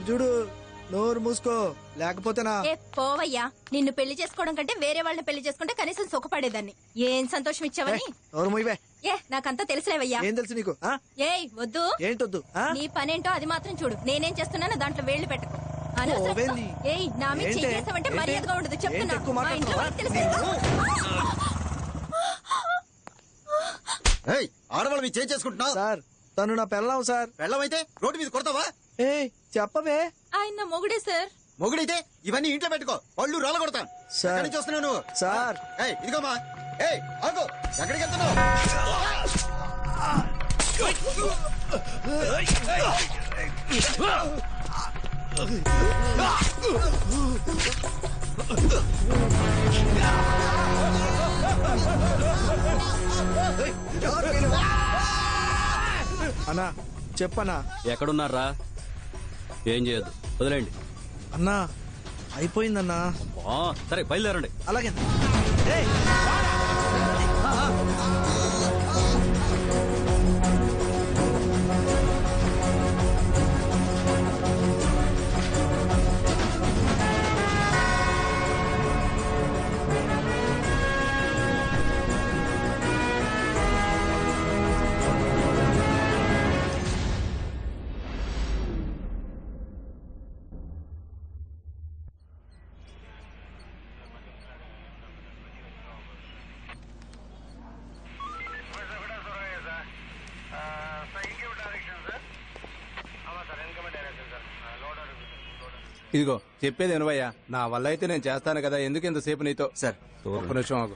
చూడు నోరు మూసుకో లేకపోతేనా. పోవయ్యా, నిన్ను పెళ్లి చేసుకోవడం కంటే వేరే వాళ్ళని పెళ్లి చేసుకుంటే కనీసం సుఖపడేదాన్ని. ఏం సంతోషం ఇచ్చావని. నోరు మూయవే. నాకంతా తెలుసులేవయ్యా. ఏం తెలుసు నీకు? వద్దు. ఏంటొద్దు? నీ పనేంటో అది మాత్రం చూడు. నేనేం చేస్తున్నానో దాంట్లో వేళ్లు పెట్టకు. నా మీద చేసావంటే మర్యాదగా ఉండదు చెప్తున్నా. ఆడవాళ్ళు మీరు చేంజ్ చేసుకుంటున్నా సార్. తను నా పెళ్ళాం సార్. పెళ్ళమైతే రోడ్డు మీద కొడతావా? చెప్పవే. ఆయన మొగుడే సార్. మొగుడైతే ఇవన్నీ ఇంట్లో పెట్టుకో, పళ్ళు రాళ్ళ కొడతాను. ఎక్కడి నుంచి వస్తున్నావు నువ్వు? సార్ ఇదిగోమా. ఆగు, ఎక్కడికి వెళ్తున్నావు? అన్నా చెప్పన్నా. ఎక్కడున్నారా? ఏం చేయొద్దు, వదిలేండి. అన్నా అయిపోయిందన్నా. సరే బయలుదేరండి. అలాగే. ఇదిగో చెప్పేది వినవయ్యా. నా వల్ల అయితే నేను చేస్తాను కదా, ఎందుకు ఇంతసేపు నీతో? సార్ ఒక్క నిమిషం ఆగు.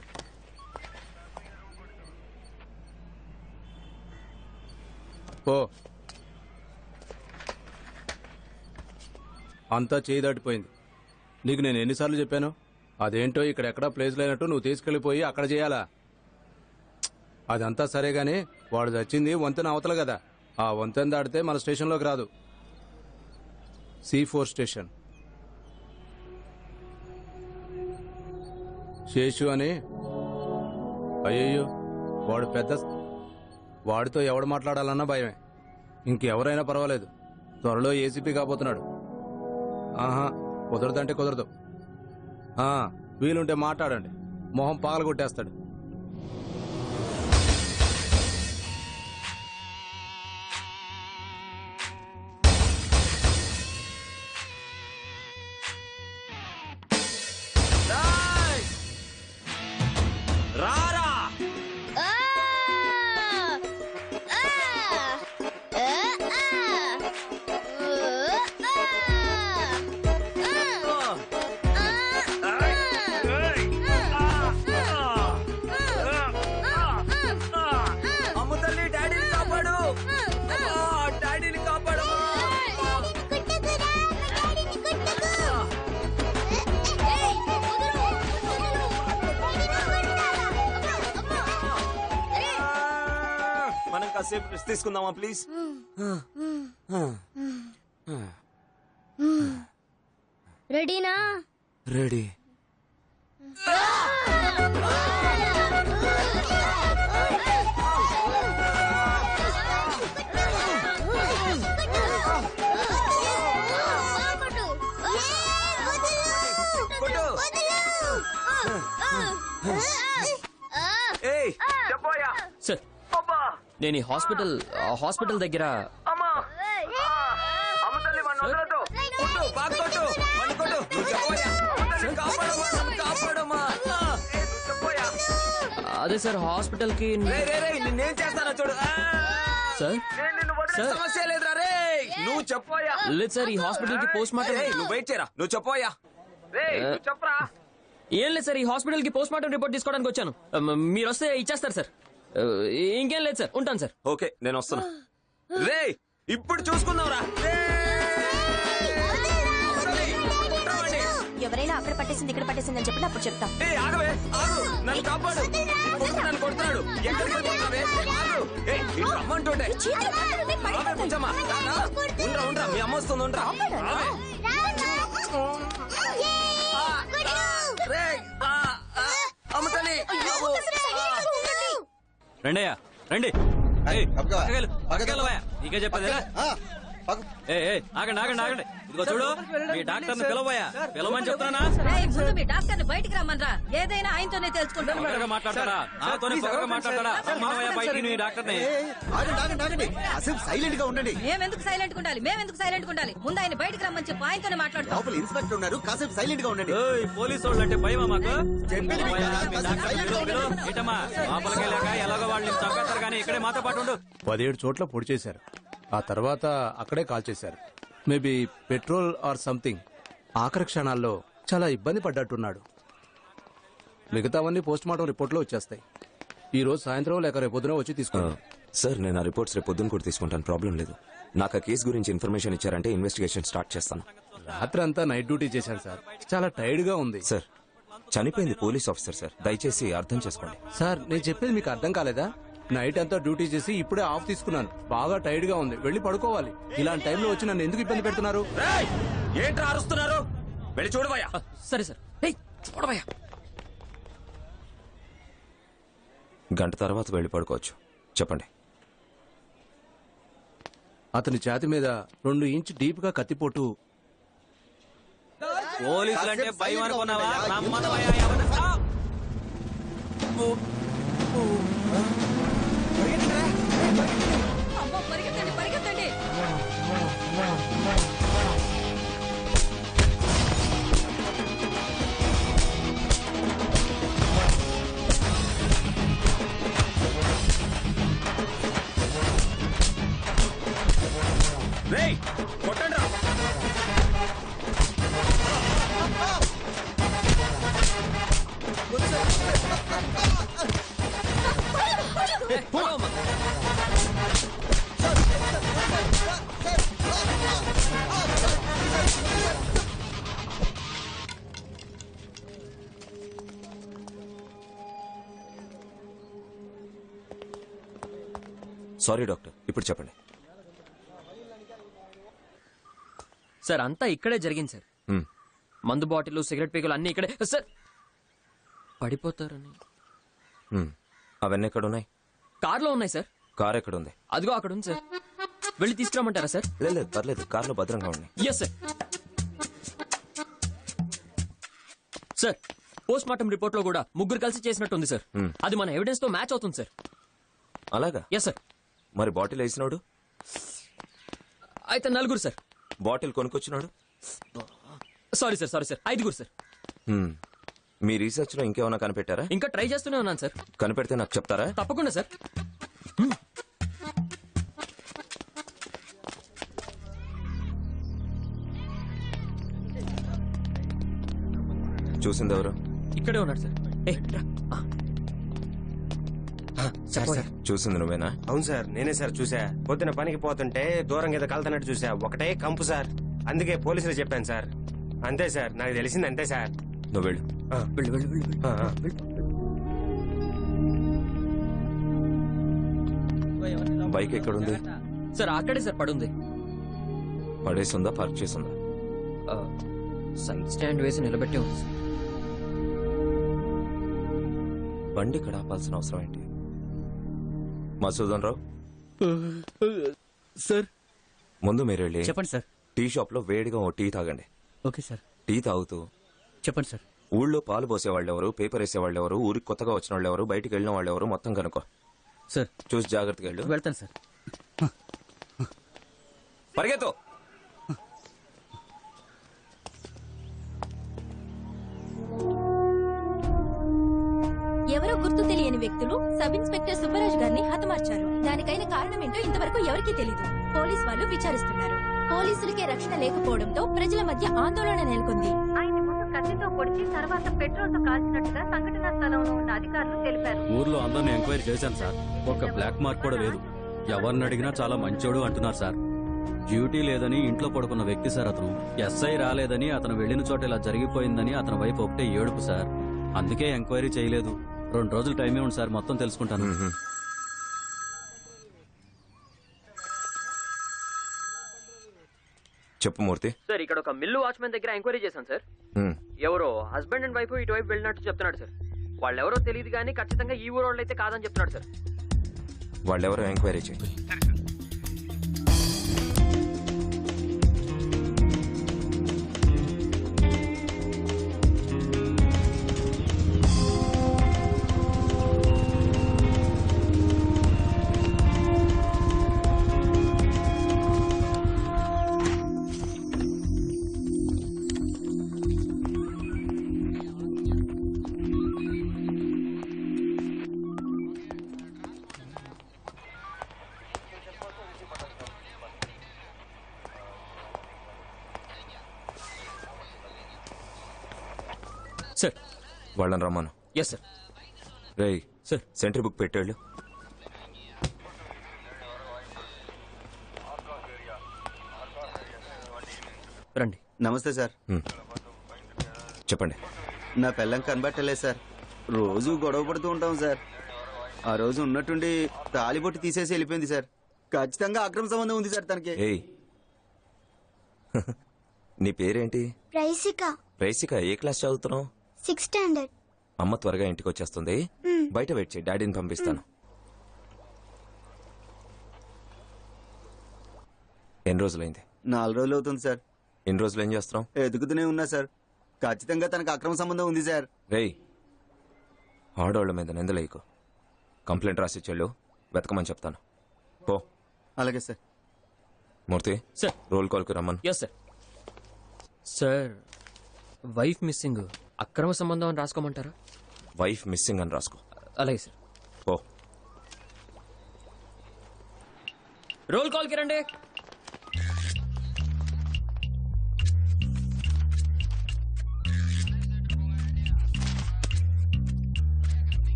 ఓ అంతా చేయి దాటిపోయింది. నీకు నేను ఎన్నిసార్లు చెప్పాను? అదేంటో ఇక్కడ ఎక్కడా ప్లేస్ లేనట్టు నువ్వు తీసుకెళ్లిపోయి అక్కడ చేయాలా? అదంతా సరే గాని వాడు చచ్చింది వంతెన అవతల కదా. ఆ వంతెన దాటితే మన స్టేషన్లోకి రాదు. C4 station. శేషు అని. అయ్యయ్యో వాడు పెద్ద. వాడితో ఎవడు మాట్లాడాలన్నా భయమే. ఇంకెవరైనా పర్వాలేదు. త్వరలో ఏసీపీ కాబోతున్నాడు. ఆహా కుదరదంటే కుదరదు. వీలుంటే మాట్లాడండి, మొహం పాగలు కొట్టేస్తాడు. తీసుకుందామా ప్లీజ్? రెడీనా? రెడీ. సార్ నేను ఈ హాస్పిటల్ దగ్గర అదే సార్ హాస్పిటల్ కి నేనేం చేస్తానో చూడు. సార్ సమస్య లేదురా రే, నువ్వు చెప్పోయా. లేదు సార్, ఈ హాస్పిటల్ కి పోస్ట్ మార్టం. నువ్వు వెయిట్ చేయరా, నువ్వు చెప్పోయా. చెప్పరా. ఏం లేదు సార్, ఈ హాస్పిటల్ కి పోస్ట్ మార్టం రిపోర్ట్ తీసుకోవడానికి వచ్చాను. మీరు వస్తే ఇచ్చేస్తారు సార్. ఇంకేం లేదు సార్, ఉంటాను సార్. ఓకే నేను వస్తున్నా. రే ఇప్పుడు చూసుకుందాంరా. ఎవరైనా అక్కడ పట్టేసింది ఇక్కడ పట్టేసింది అని చెప్పి అప్పుడు చెప్తాం. ఆగవే, ఆగు, నన్ను కాపాడు. నన్ను కొడుతున్నాడు. ఎక్కడికి వెళ్ళిపోతున్నావే? ఆగు. రమ్మంటుండే. ఉండరా, మీ అమ్మ వస్తుంది. ఉండరా. అమ్మతల్లి రండయ్యా రండి. నీకే చెప్పేది ఆగండి ఆగండి ఆగండి ఇదిగో చూడు మీ డాక్టర్ ని పిలవయా పిలవమని చెప్తానా ఏయ్, ముందు మీ డాక్టర్ ని బయటికి రమ్మనరా. ఏదైనా ఆయనతోనే తెలుసుకుంటాం. పొగరగా మాట్లాడతారా నాతోనే పొగరగా మాట్లాడతారా రమ్మనవయ్యా బయటికి నీ డాక్టర్ ని ఆగండి కాసేపు సైలెంట్ గా ఉండండి. మేమెందుకు సైలెంట్ ఉండాలి? మేమెందుకు సైలెంట్ ఉండాలి? ముందు ఆయన బయటికి రమ్మని చెప్పి ఆయనతోనే మాట్లాడతాం. లోపల ఇన్స్పెక్టర్ ఉన్నారు, కాసేపు సైలెంట్ గా ఉండండి. పోలీసు వాళ్ళు అంటే భయమా మాకు చెప్పేది పోయా, వింటారా? మీ కాసేపు డాక్టర్ silent గా పిలువు, ఉండండి. పిలువు. ఏంటమ్మా లోపలికి వెళ్ళాక ఎలాగో వాళ్ళని చంపేస్తారు కానీ ఇక్కడే మాతో పాటు ఉండు 17 చోట్ల పొడి చేశారు. ఆ తర్వాత అక్కడే కాల్ చేశారు. Maybe petrol or something. ఆఖరి క్షణాల్లో చాలా ఇబ్బంది పడ్డట్టున్నాడు. మిగతావన్నీ పోస్ట్ మార్టం రిపోర్ట్లో వచ్చేస్తాయి. ఈ రోజు సాయంత్రం లేక రేపు పొద్దున వచ్చి తీసుకుంటాం. సార్ నేను ఆ రిపోర్ట్స్ రేపు పొద్దున్న కూడా తీసుకుంటాను, ప్రాబ్లం లేదు. నాకు ఆ కేసు గురించి ఇన్ఫర్మేషన్ ఇచ్చారంటే ఇన్వెస్టిగేషన్ స్టార్ట్ చేస్తాను. రాత్రి అంతా నైట్ డ్యూటీ చేశాను సార్. చాలా టైర్డ్ గా ఉంది. సార్ చనిపోయింది పోలీస్ ఆఫీసర్ సార్, దయచేసి అర్థం చేసుకోండి. సార్ నేను చెప్పేది మీకు అర్థం కాలేదా? నైట్ అంతా డ్యూటీ చేసి ఇప్పుడే ఆఫ్ తీసుకున్నాను. బాగా టైర్డ్ గా ఉంది, వెళ్ళి పడుకోవాలి. ఇలాంటి టైంలో వచ్చి నన్ను ఎందుకు ఇబ్బంది పెడుతున్నారు? ఏంట్రా అరుస్తున్నారు? వెళ్ళి చూడవయ్యా. సరే సార్ చూడవయ్యా గంట తర్వాత వెళ్ళి పడుకోవచ్చు. చెప్పండి. అతని ఛాతి మీద 2 ఇంచ్ డీప్ గా కత్తిపోటు. పోలీసులు అంటే భయం అనుకున్నావా రమ్మనవయ్యా ఎవరిని? అమ్మో, పరిగెత్తండి పరిగెత్తండి. రేయ్ కొట్టండి రా. సారీ డాక్టర్, ఇప్పుడు చెప్పండి. సార్ అంతా ఇక్కడే జరిగింది సార్. మ్, మందు బాటిల్ సిగరెట్ పీకులు అన్ని ఇక్కడే. సార్ పడిపోతారని మ్. అవన్నీ ఎక్కడ ఉన్నాయి? కార్లో ఉన్నాయి సార్. కార్ ఎక్కడ ఉంది? అదిగో అక్కడ ఉంది సార్. వెళ్ళి తీసుకురామంటారా సార్? లేదు పర్లేదు, కార్లో భద్రంగా ఉన్నాయి. Yes sir. Sir post mortem report లో కూడా ముగ్గురు కలిసి చేసినట్టుంది సార్. అది మన ఎవిడెన్స్ తో మ్యాచ్ అవుతుంది సార్. అలాగా? Yes sir. మరి బాటిల్ వేసినాడు? అయితే 4 సార్. బాటిల్ కొనుక్కొచ్చినాడు? Sorry sir 5 sir. మ్. మీ రీసెర్చ్ లో ఇంకేమైనా కనిపెట్టారా? ఇంకా ట్రై చేస్తూనే ఉన్నాను సార్. కనిపెడితే నాకు చెప్తారా? తప్పకుండా సార్. చూసింది ఎవరు? ఇక్కడే ఉన్నాడు సార్. ఏ రా. సార్ చూసింది నువ్వేనా? అవును సార్, నేనే సార్ చూసా. పొద్దున పనికి పోతుంటే దూరం ఏదో కలుతున్నట్టు చూసా. ఒకటే కంపు సార్. అందుకే పోలీసులు చెప్పాను సార్. అంతే సార్, నాకు తెలిసింది అంతే సార్. నువ్వు వెళ్ళు. వెళ్ళు. ఆ, ఆ. బైక్ ఎక్కడుంది? సార్ అక్కడే సార్ పడుంది. పడేసిందా, పార్క్ చేసిందా? సైడ్ స్టాండ్ వేసి నిలబెట్టే ఉంది సార్. బండి ఇక్కడ ఆపాల్సిన అవసరం ఏంటి? మసూదన్ రావు, సార్ ముందు మీరు వెళ్ళి చెప్పండి సార్. టీ షాప్ లో వేడిగా ఓ టీ తాగండి. Okay sir. టీ తాగుతూ చెప్పండి సార్. ఊళ్ళో పాలు పోసేవాళ్ళు ఎవరు, పేపర్ వేసేవాళ్ళు ఎవరు, ఊరికి కొత్తగా వచ్చిన వాళ్ళు ఎవరు, బయటికి వెళ్ళిన వాళ్ళు ఎవరు మొత్తం కనుక్కో. సార్ చూసి జాగ్రత్తగా వెళ్ళు. వెళ్తాను సార్. పరిగెత్తు. ఎవరో గుర్తు తెలియని వ్యక్తులు సబ్ ఇన్స్పెక్టర్ సుబ్బరాజు గారిని హతమార్చారు. దానికైన కారణం ఏంటో ఇంతవరకు ఎవరికీ తెలీదు. పోలీస్ వాళ్ళు విచారిస్తున్నారు. పోలీసులకే రక్షణ లేకపోవడంతో ప్రజల మధ్య ఆందోళన నెలకొంది. ఆయన ముందు కత్తితో పొడిచి తర్వాత పెట్రోల్ తో కాల్చినట్టుగా సంఘటనా స్థలంలో ఉన్న అధికారులు తెలిపారు. ఊర్లో అందరిని ఎంక్వైరీ చేశాను సార్. ఒక బ్లాక్ మార్క్ కూడా లేదు. ఎవరిని అడిగినా చాలా మంచోడు అంటున్నారు సార్. డ్యూటీ లేదని ఇంట్లో పడుకున్న వ్యక్తి సార్ అతను. ఎస్ఐ రాలేదని అతను వెళ్లిన చోట ఇలా జరిగిపోయిందని అతని వైపు ఒకటే ఏడుపు సార్. అందుకే ఎంక్వైరీ చేయలేదు. 2 రోజులు టైమే ఉంది సార్, మొత్తం తెలుసుకుంటాను. చెప్పు మూర్తి. సార్ ఇక్కడ ఒక మిల్లు వాచ్మెన్ దగ్గర ఎంక్వైరీ చేశాను సార్. ఎవరో హస్బెండ్ అండ్ వైఫ్ ఇటువైపు వెళ్ళినట్టు చెప్తున్నాడు సార్. వాళ్ళెవరో తెలియదు కానీ ఖచ్చితంగా ఈ ఊరు వాళ్ళు అయితే కాదని చెప్తున్నాడు సార్. వాళ్ళెవరో ఎంక్వైరీ చేయి. సార్. వాళ్ళని రమ్మను. Yes sir. రేయ్ సార్. సెంట్రీ బుక్ పెట్టేళ్ళు. రండి. నమస్తే సార్. చెప్పండి. నా పిల్లం కనబట్టలేదు సార్. రోజు గొడవ పడుతూ ఉంటాం సార్. ఆ రోజు ఉన్నట్టుండి తాలిబొట్టు తీసేసి వెళ్ళిపోయింది సార్. ఖచ్చితంగా అక్రమ సంబంధం ఉంది సార్ తనకి. ఏయ్ నీ పేరేంటి? ప్రైసిక రైసిక. ఏ క్లాస్ చదువుతున్నావు? 6th standard. అమ్మ త్వరగా ఇంటికి వచ్చేస్తుంది, బయట వెయిట్ చేయి, డాడీని పంపిస్తాను. ఎన్ని రోజులైంది? 4 రోజులు అవుతుంది సార్. ఎన్ని రోజులు ఏం చేస్తున్నావు? ఎదుగుతూనే ఉన్నా సార్. ఖచ్చితంగా తనకు అక్రమ సంబంధం ఉంది సార్. రేయ్ ఆడోళ్ళ మీద నిందలేయకు. కంప్లైంట్ రాసి చెల్లు, వెతకమని చెప్తాను. పో. అలాగే సార్. మూర్తి సార్. రోల్ కాల్కి రమ్మను. Yes sir. Sir, wife missing, అక్రమ సంబంధం అని రాసుకోమంటారా? వైఫ్ మిస్సింగ్ అని రాసుకో. అలాగే సార్. పో. రోల్ కాల్కి రండి.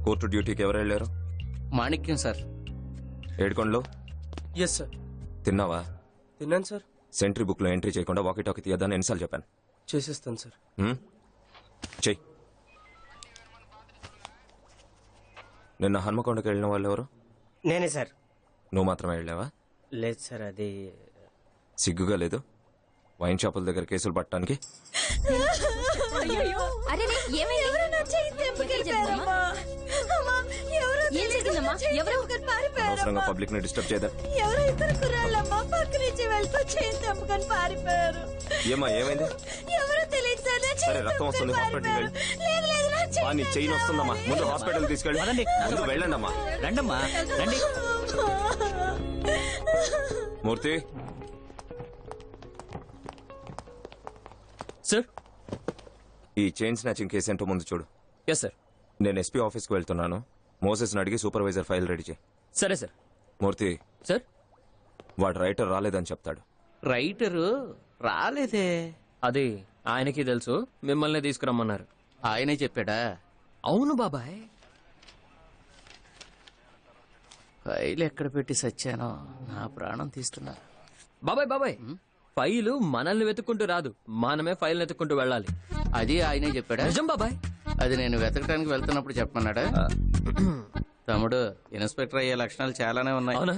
కోర్టు డ్యూటీకి ఎవరు వెళ్ళారు? మాణిక్యం సార్. ఏడుకొండలో ఎస్ సార్. తిన్నావా? తిన్నాను సార్. సెంట్రీ బుక్ లో ఎంట్రీ చేయకుండా వాకీ టాకీ తీయద్దని ఎన్నిసార్లు చెప్పాను? చేసేస్తాను సార్. చెయ్యి. నిన్న హన్మకొండకి వెళ్ళిన వాళ్ళు ఎవరు? నేనే సార్. నువ్వు మాత్రమే వెళ్ళావా? లేదు సార్, అది సిగ్గుగా లేదు వైన్ షాపుల దగ్గర కేసులు పట్టడానికి? అరే ఏమైంది? ఏం జరిగిందమ్మా? ఎవరు? అనవసరంగా పబ్లిక్ ని డిస్టర్బ్ చేయదా? ఏమా ఏమైంది? సరే రక్తం వస్తుంది, హాస్పిటల్కి వెళ్ళి. నీ చెయ్యి వస్తుందమ్మా, ముందు హాస్పిటల్ తీసుకెళ్ళి. ముందు వెళ్ళండి అమ్మా. రండమ్మా రండి. మూర్తి. సార్. ఈ చైన్ స్నాచింగ్ కేసు ఏంటో ముందు చూడు. Yes sir. నేను ఎస్పీ ఆఫీస్కి వెళ్తున్నాను. మోసెస్ని అడిగి సూపర్వైజర్ ఫైల్ రెడీ చేయి. సరే సార్. మూర్తి. సార్. వాడు రైటర్ రాలేదని చెప్తాడు. రైటరు రాలేదే. అది ఆయనకి తెలుసు, మిమ్మల్ని తీసుకురమ్మన్నారు. ఆయనే చెప్పాడా? అవును బాబాయ్. ఫైల్ ఎక్కడ పెట్టి సచ్చానో నా ప్రాణం తీస్తున్నా. బాబాయ్ ఫైలు మనల్ని వెతుక్కుంటూ రాదు, మనమే ఫైల్ వెతుక్కుంటూ వెళ్ళాలి. అది ఆయనే చెప్పాడా? నిజం బాబాయ్. అది నేను వెతకడానికి వెళ్తున్నప్పుడు చెప్పమన్నాడా? తమ్ముడు, ఇన్స్పెక్టర్ అయ్యే లక్షణాలు చాలానే ఉన్నాయి. అవునా?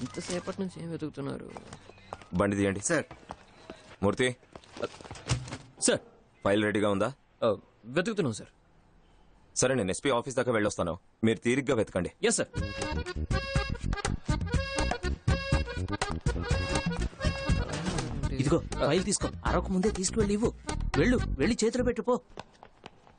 ఇంతసేపటి నుంచి ఏం వెతుకుతున్నారు? బండి తీయండి. సార్. మూర్తి. సార్. ఫైల్ రెడీగా ఉందా? వెతుకుతున్నాం సార్. సరే నేను ఎస్పీ ఆఫీస్ దాకా వెళ్ళొస్తాను, మీరు తీరిగ్గా వెతకండి. Yes sir. ఇదిగో ఫైల్ తీసుకో. అరవక ముందే తీసుకువెళ్ళి ఇవ్వు. వెళ్ళి చేతిలో పెట్టుపో.